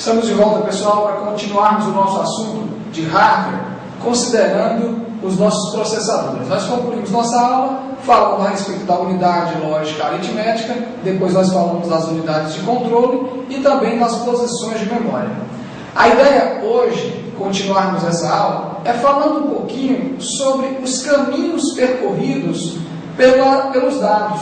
Estamos de volta, pessoal, para continuarmos o nosso assunto de hardware, considerando os nossos processadores. Nós concluímos nossa aula falando a respeito da unidade lógica aritmética, depois nós falamos das unidades de controle e também das posições de memória. A ideia hoje, continuarmos essa aula, é falando um pouquinho sobre os caminhos percorridos pelos dados.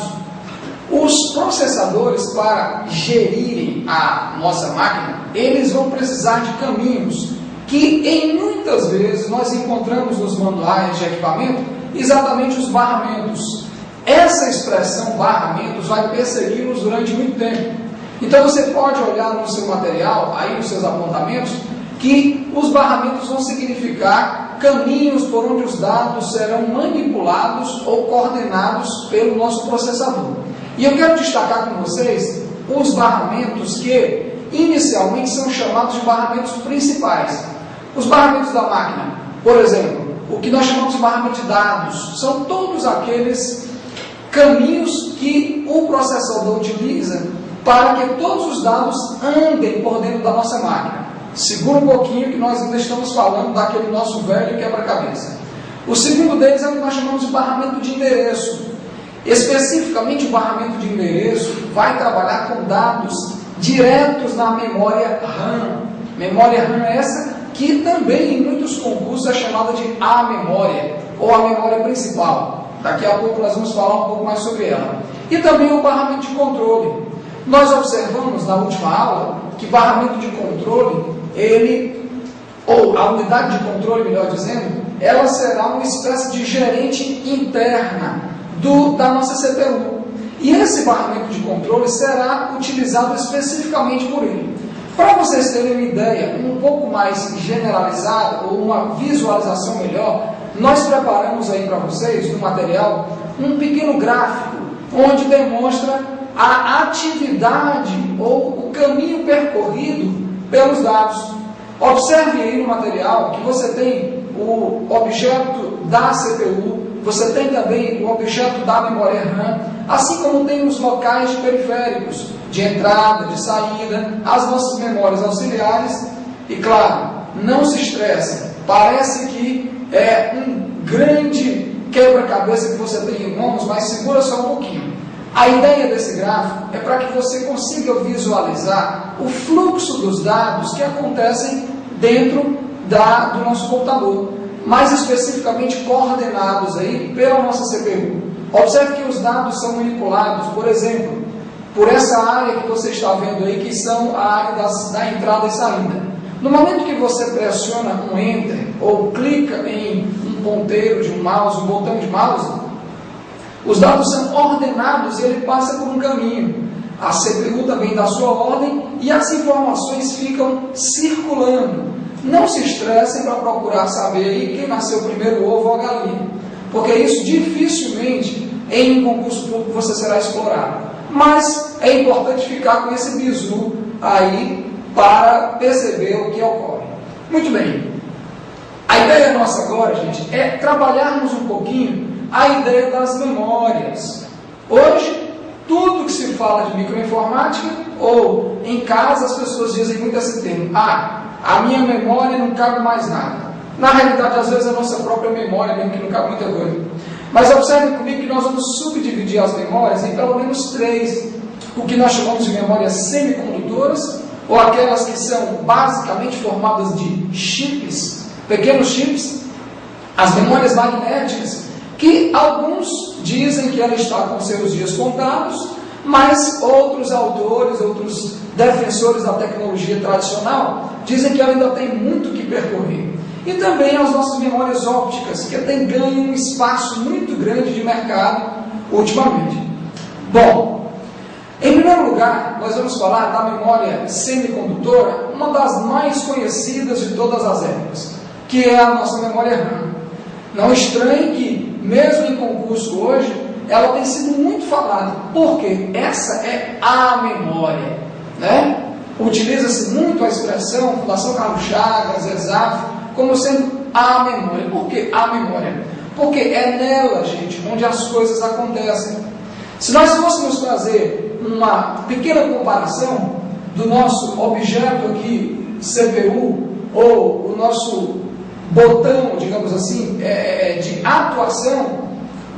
Os processadores, para gerirem a nossa máquina, eles vão precisar de caminhos que, em muitas vezes, nós encontramos nos manuais de equipamento, exatamente os barramentos. Essa expressão barramentos vai persegui-los durante muito tempo. Então, você pode olhar no seu material, aí nos seus apontamentos, que os barramentos vão significar caminhos por onde os dados serão manipulados ou coordenados pelo nosso processador. E eu quero destacar com vocês os barramentos que inicialmente são chamados de barramentos principais. Os barramentos da máquina, por exemplo, o que nós chamamos de barramento de dados, são todos aqueles caminhos que o processador utiliza para que todos os dados andem por dentro da nossa máquina. Segura um pouquinho que nós ainda estamos falando daquele nosso velho quebra-cabeça. O segundo deles é o que nós chamamos de barramento de endereço. Especificamente, o barramento de endereço vai trabalhar com dados diretos na memória RAM. Memória RAM é essa que também em muitos concursos é chamada de A memória, ou a memória principal. Daqui a pouco nós vamos falar um pouco mais sobre ela. E também o barramento de controle. Nós observamos na última aula que barramento de controle, ou a unidade de controle, melhor dizendo, ela será uma espécie de gerente interna da nossa CPU. E esse barramento de controle será utilizado especificamente por ele. Para vocês terem uma ideia um pouco mais generalizada, ou uma visualização melhor, nós preparamos aí para vocês, no material, um pequeno gráfico, onde demonstra a atividade ou o caminho percorrido pelos dados. Observe aí no material que você tem o objeto da CPU, você tem também o objeto da memória RAM, assim como tem os locais de periféricos, de entrada, de saída, as nossas memórias auxiliares. E claro, não se estresse, parece que é um grande quebra-cabeça que você tem em mãos, mas segura só um pouquinho. A ideia desse gráfico é para que você consiga visualizar o fluxo dos dados que acontecem dentro do nosso computador, mais especificamente coordenados aí pela nossa CPU. Observe que os dados são manipulados, por exemplo, por essa área que você está vendo aí, que são a área da entrada e saída. No momento que você pressiona um Enter ou clica em um ponteiro de um mouse, um botão de mouse, os dados são ordenados e ele passa por um caminho. A CPU também dá sua ordem e as informações ficam circulando. Não se estressem para procurar saber aí quem nasceu primeiro, o ovo ou a galinha, porque isso dificilmente em um concurso público você será explorado. Mas é importante ficar com esse bizu aí para perceber o que ocorre. Muito bem. A ideia nossa agora, gente, é trabalharmos um pouquinho a ideia das memórias. Hoje, tudo que se fala de microinformática, ou em casa as pessoas dizem muito esse termo: a minha memória não cabe mais nada. Na realidade, às vezes, a nossa própria memória mesmo que não cabe muita coisa. Mas observe comigo que nós vamos subdividir as memórias em pelo menos três. O que nós chamamos de memórias semicondutoras, ou aquelas que são basicamente formadas de chips, pequenos chips. As memórias magnéticas, que alguns dizem que ela está com seus dias contados, mas outros autores, outros defensores da tecnologia tradicional, dizem que ela ainda tem muito que percorrer. E também as nossas memórias ópticas, que têm ganho um espaço muito grande de mercado ultimamente. Bom, em primeiro lugar, nós vamos falar da memória semicondutora, uma das mais conhecidas de todas as épocas, que é a nossa memória RAM. Não estranhe que, mesmo em concurso hoje, ela tem sido muito falada, porque essa é a memória, né? Utiliza-se muito a expressão Fundação Carlos Chagas, ESAF, como sendo a memória. Por que a memória? Porque é nela, gente, onde as coisas acontecem. Se nós fôssemos fazer uma pequena comparação, do nosso objeto aqui, CPU, ou o nosso botão, digamos assim, de atuação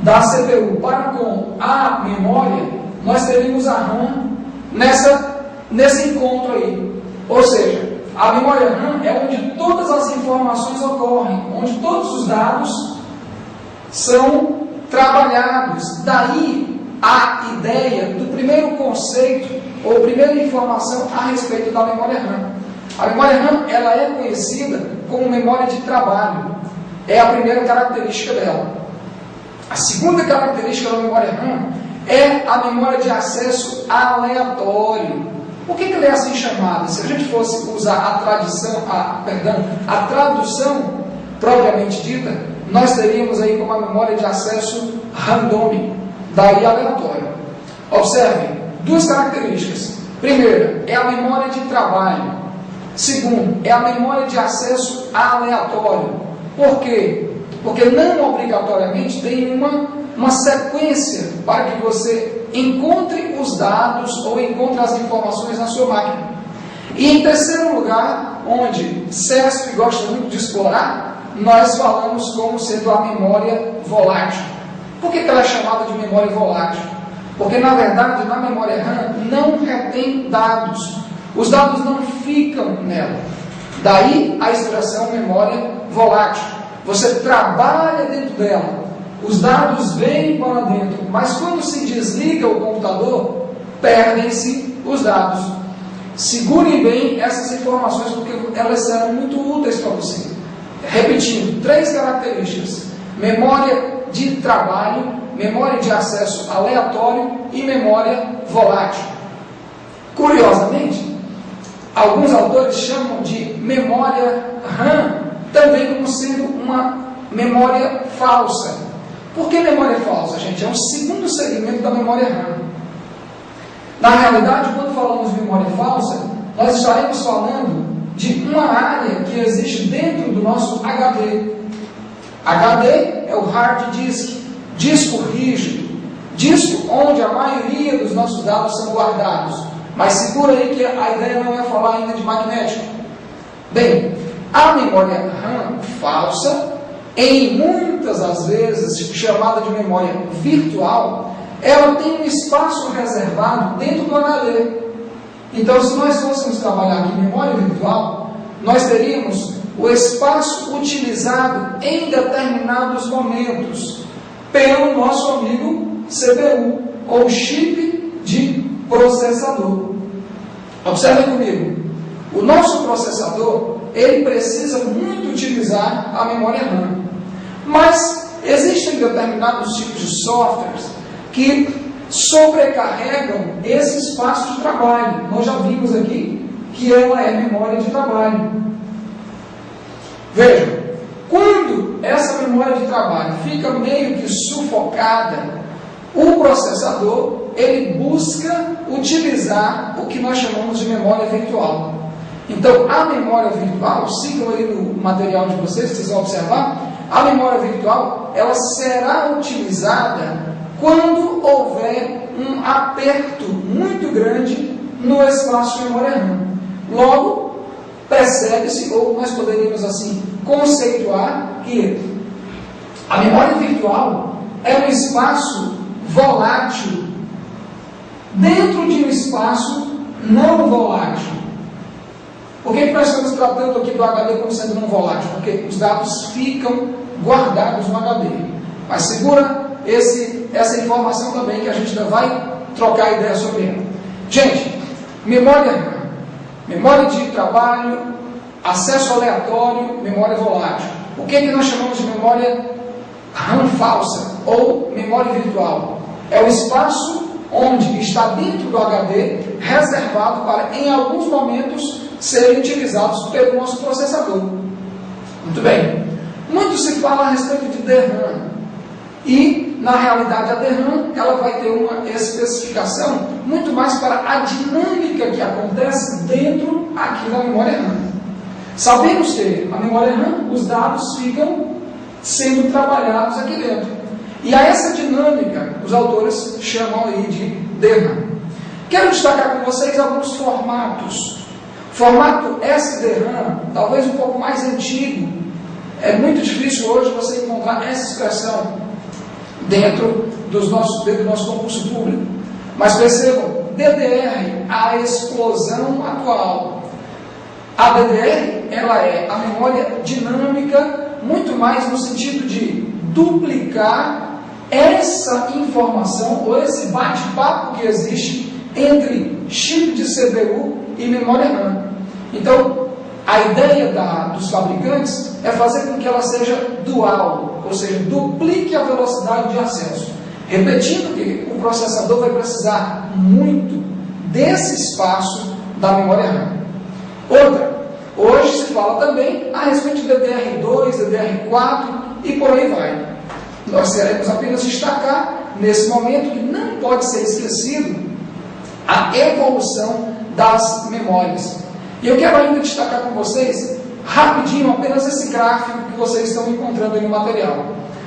da CPU para com a memória, nós teríamos a RAM nesse encontro aí. Ou seja, a memória RAM é onde todas as informações ocorrem, onde todos os dados são trabalhados. Daí a ideia do primeiro conceito ou primeira informação a respeito da memória RAM. A memória RAM ela é conhecida como memória de trabalho. É a primeira característica dela. A segunda característica da memória RAM é a memória de acesso aleatório. Por que ela é assim chamada? Se a gente fosse usar a tradução propriamente dita, nós teríamos aí como a memória de acesso randômico, daí aleatório. Observe, duas características. Primeira, é a memória de trabalho. Segundo, é a memória de acesso aleatório. Por quê? Porque não obrigatoriamente tem uma sequência para que você encontre os dados ou encontre as informações na sua máquina. E em terceiro lugar, onde CESP gosta muito de explorar, nós falamos como sendo a memória volátil. Por que ela é chamada de memória volátil? Porque na verdade na memória RAM não retém dados. Os dados não ficam nela. Daí a expressão memória volátil. Você trabalha dentro dela. Os dados vêm para dentro, mas quando se desliga o computador, perdem-se os dados. Segurem bem essas informações, porque elas serão muito úteis para você. Repetindo, 3 características: memória de trabalho, memória de acesso aleatório e memória volátil. Curiosamente, alguns autores chamam de memória RAM também como sendo uma memória falsa. Por que memória falsa, gente? É um segundo segmento da memória RAM. Na realidade, quando falamos de memória falsa, nós estaremos falando de uma área que existe dentro do nosso HD. HD é o hard disk, disco rígido, disco onde a maioria dos nossos dados são guardados. Mas segura aí que a ideia não é falar ainda de magnético. Bem, a memória RAM falsa, em muitas das vezes chamada de memória virtual, ela tem um espaço reservado dentro do HD. Então, se nós fôssemos trabalhar aqui em memória virtual, nós teríamos o espaço utilizado em determinados momentos pelo nosso amigo CPU, ou chip de processador. Observem comigo, o nosso processador, ele precisa muito utilizar a memória RAM. Mas existem determinados tipos de softwares que sobrecarregam esse espaço de trabalho. Nós já vimos aqui que ela é memória de trabalho. Vejam, quando essa memória de trabalho fica meio que sufocada, o processador ele busca utilizar o que nós chamamos de memória virtual. Então, a memória virtual, sigam aí no material de vocês vão observar, a memória virtual ela será utilizada quando houver um aperto muito grande no espaço de memória RAM. Logo, percebe-se, ou nós poderíamos assim conceituar, que a memória virtual é um espaço volátil dentro de um espaço não volátil. Por que nós estamos tratando aqui do HD como sendo não volátil? Porque os dados ficam guardados no HD. Mas segura essa informação também, que a gente ainda vai trocar ideia sobre ela. Gente, memória RAM, memória de trabalho, acesso aleatório, memória volátil. O que nós chamamos de memória RAM falsa ou memória virtual? É o espaço onde está dentro do HD reservado para, em alguns momentos, serem utilizados pelo nosso processador. Muito bem. Muito se fala a respeito de DRAM. E, na realidade, a DRAM ela vai ter uma especificação muito mais para a dinâmica que acontece dentro aqui da memória RAM. Sabemos que a memória RAM, os dados ficam sendo trabalhados aqui dentro. E a essa dinâmica, os autores chamam aí de DRAM. O Quero destacar com vocês alguns formatos. Formato SD-RAM, talvez um pouco mais antigo. É muito difícil hoje você encontrar essa expressão dentro do nosso concurso público. Mas percebam, DDR, a explosão atual. A DDR, ela é a memória dinâmica, muito mais no sentido de duplicar essa informação, ou esse bate-papo que existe entre chip de CPU e memória RAM. Então, a ideia dos fabricantes é fazer com que ela seja dual, ou seja, duplique a velocidade de acesso. Repetindo que o processador vai precisar muito desse espaço da memória RAM. Outra, hoje se fala também a respeito de DDR2, DDR4 e por aí vai. Nós queremos apenas destacar, nesse momento, que não pode ser esquecido a evolução das memórias. E eu quero ainda destacar com vocês, rapidinho, apenas esse gráfico que vocês estão encontrando aí no material.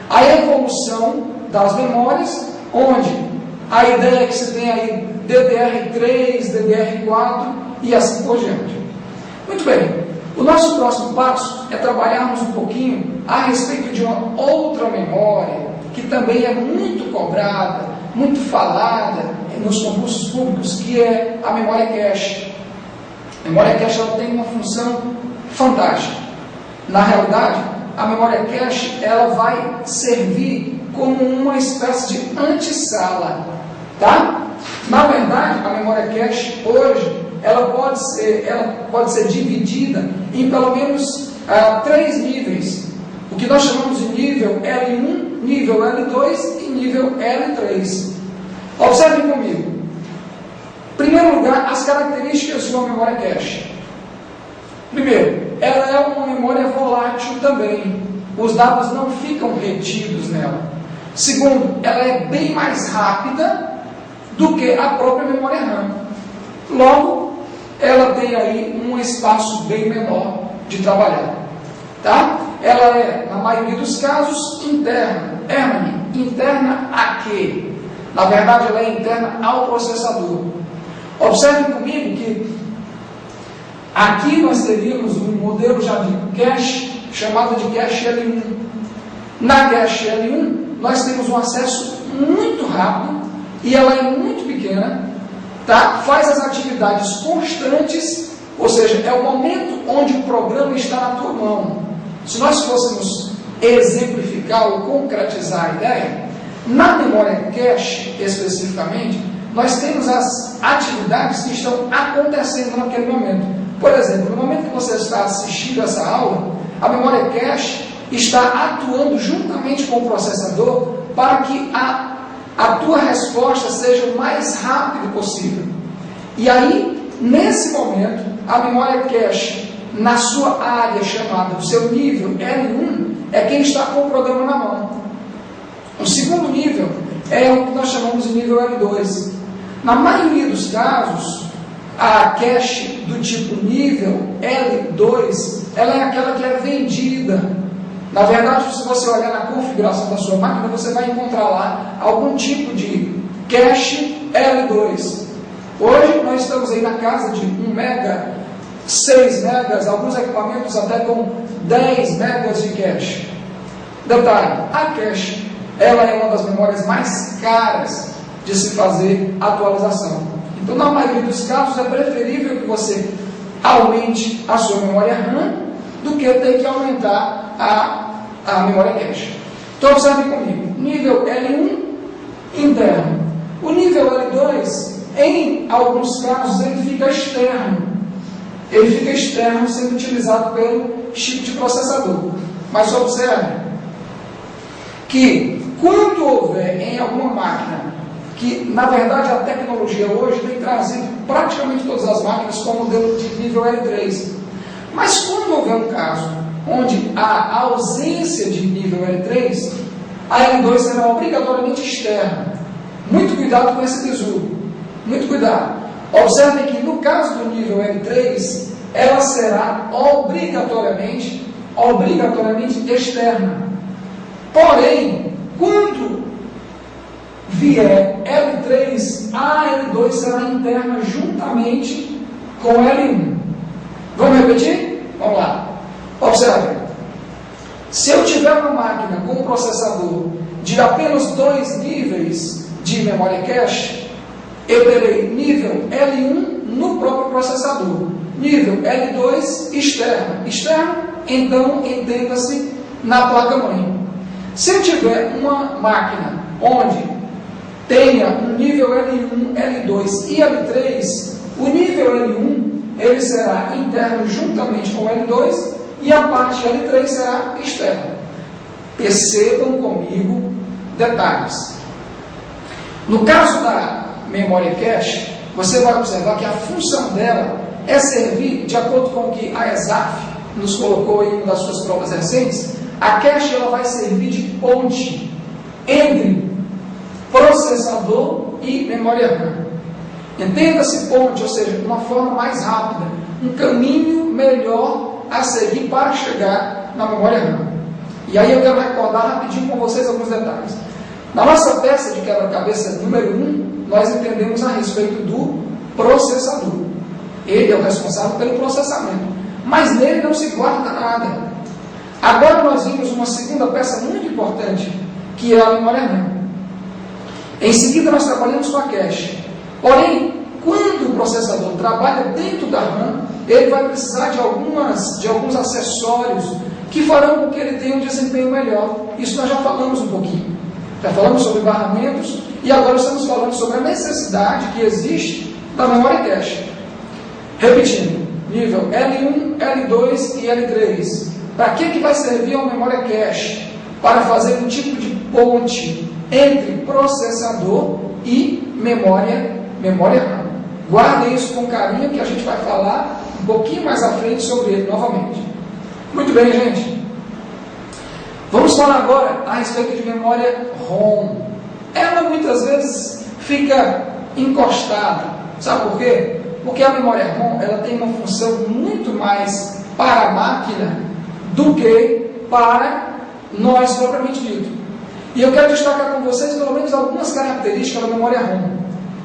A evolução das memórias, onde a ideia é que você tem aí DDR3, DDR4 e assim por diante. Muito bem, o nosso próximo passo é trabalharmos um pouquinho a respeito de uma outra memória, que também é muito cobrada, muito falada nos concursos públicos, que é a memória cache. A memória cache ela tem uma função fantástica. Na realidade, a memória cache ela vai servir como uma espécie de antessala, tá? Na verdade, a memória cache hoje ela pode ser dividida em pelo menos 3 níveis. O que nós chamamos de nível L1, nível L2 e nível L3. Observem comigo. Em primeiro lugar, as características de uma memória cache. Primeiro, ela é uma memória volátil também. Os dados não ficam retidos nela. Segundo, ela é bem mais rápida do que a própria memória RAM. Logo, ela tem aí um espaço bem menor de trabalhar. Tá? Ela é, na maioria dos casos, interna. Interna a quê? Na verdade, ela é interna ao processador. Observem comigo que aqui nós teríamos um modelo já de cache, chamado de cache L1. Na cache L1, nós temos um acesso muito rápido e ela é muito pequena, tá? Faz as atividades constantes, ou seja, é o momento onde o programa está na tua mão. Se nós fôssemos exemplificar ou concretizar a ideia, na memória cache especificamente, nós temos as atividades que estão acontecendo naquele momento. Por exemplo, no momento que você está assistindo essa aula, a memória cache está atuando juntamente com o processador para que a tua resposta seja o mais rápido possível. E aí, nesse momento, a memória cache, na sua área chamada, o seu nível L1, é quem está com o programa na mão. O segundo nível é o que nós chamamos de nível L2. Na maioria dos casos, a cache do tipo nível L2, ela é aquela que é vendida. Na verdade, se você olhar na configuração da sua máquina, você vai encontrar lá algum tipo de cache L2. Hoje, nós estamos aí na casa de 1 mega, 6 megas, alguns equipamentos até com 10 megas de cache. Detalhe, a cache, ela é uma das memórias mais caras de se fazer atualização. Então, na maioria dos casos, é preferível que você aumente a sua memória RAM do que ter que aumentar a memória cache. Então, observe comigo. Nível L1, interno. O nível L2, em alguns casos, ele fica externo. Ele fica externo sendo utilizado pelo chip de processador. Mas observe que quando houver em alguma máquina, que na verdade a tecnologia hoje tem trazido praticamente todas as máquinas com o modelo de nível L3. Mas quando houver um caso onde há ausência de nível L3, a L2 será obrigatoriamente externa. Muito cuidado com esse bizu. Muito cuidado. Observem que no caso do nível L3, ela será obrigatoriamente externa. Porém, quando vier L3 a L2 será interna juntamente com L1. Vamos repetir? Vamos lá. Observe. Se eu tiver uma máquina com um processador de apenas 2 níveis de memória cache, eu terei nível L1 no próprio processador, nível L2 externo. Externo, então, entenda-se na placa-mãe. Se eu tiver uma máquina onde tenha um nível L1, L2 e L3, o nível L1 ele será interno juntamente com o L2 e a parte L3 será externa. Percebam comigo detalhes. No caso da memória cache, você vai observar que a função dela é servir, de acordo com o que a ESAF nos colocou em uma das suas provas recentes, a cache ela vai servir de ponte entre processador e memória RAM. Entenda-se ponte, ou seja, uma forma mais rápida, um caminho melhor a seguir para chegar na memória RAM. E aí eu quero recordar rapidinho com vocês alguns detalhes. Na nossa peça de quebra-cabeça número 1, nós entendemos a respeito do processador. Ele é o responsável pelo processamento, mas nele não se guarda nada. Agora nós vimos uma segunda peça muito importante, que é a memória RAM. Em seguida nós trabalhamos com a cache. Porém, quando o processador trabalha dentro da RAM, ele vai precisar de alguns acessórios que farão com que ele tenha um desempenho melhor. Isso nós já falamos um pouquinho. Já falamos sobre barramentos e agora estamos falando sobre a necessidade que existe da memória cache. Repetindo, nível L1, L2 e L3. Para que vai servir a memória cache? Para fazer um tipo de ponte entre processador e memória RAM. Guardem isso com carinho que a gente vai falar um pouquinho mais à frente sobre ele novamente. Muito bem, gente. Vamos falar agora a respeito de memória ROM. Ela muitas vezes fica encostada. Sabe por quê? Porque a memória ROM ela tem uma função muito mais para a máquina do que para nós propriamente dito. E eu quero destacar com vocês pelo menos algumas características da memória ROM.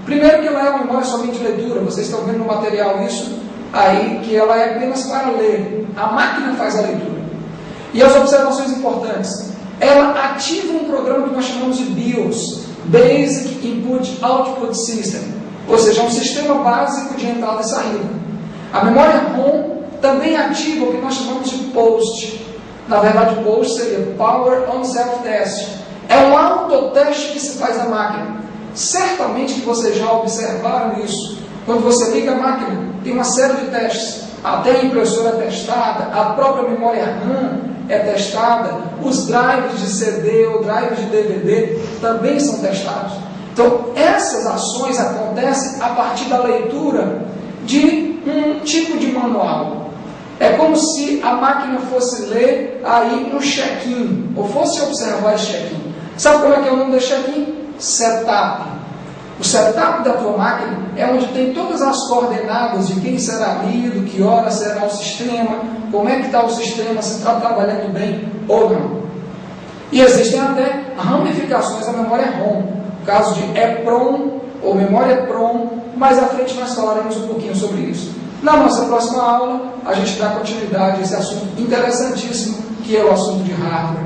Primeiro que ela é uma memória somente de leitura. Vocês estão vendo no material isso aí, que ela é apenas para ler. A máquina faz a leitura. E as observações importantes. Ela ativa um programa que nós chamamos de BIOS, Basic Input Output System, ou seja, um sistema básico de entrada e saída. A memória ROM também ativa o que nós chamamos de POST. Na verdade, o POST seria Power on Self-Test. É um autoteste que se faz na máquina. Certamente que vocês já observaram isso. Quando você liga a máquina, tem uma série de testes. Até a impressora é testada, a própria memória RAM é testada, os drives de CD ou drives de DVD também são testados. Então, essas ações acontecem a partir da leitura de um tipo de manual. É como se a máquina fosse ler aí um check-in, ou fosse observar esse check-in. Sabe como é que é o nome desse check-in? Setup. O setup da tua máquina é onde tem todas as coordenadas de quem será lido, que hora será o sistema, como é que está o sistema, se está trabalhando bem ou não. E existem até ramificações da memória ROM, no caso de EPROM ou memória PROM, mais à frente nós falaremos um pouquinho sobre isso. Na nossa próxima aula, a gente dá continuidade a esse assunto interessantíssimo, que é o assunto de hardware.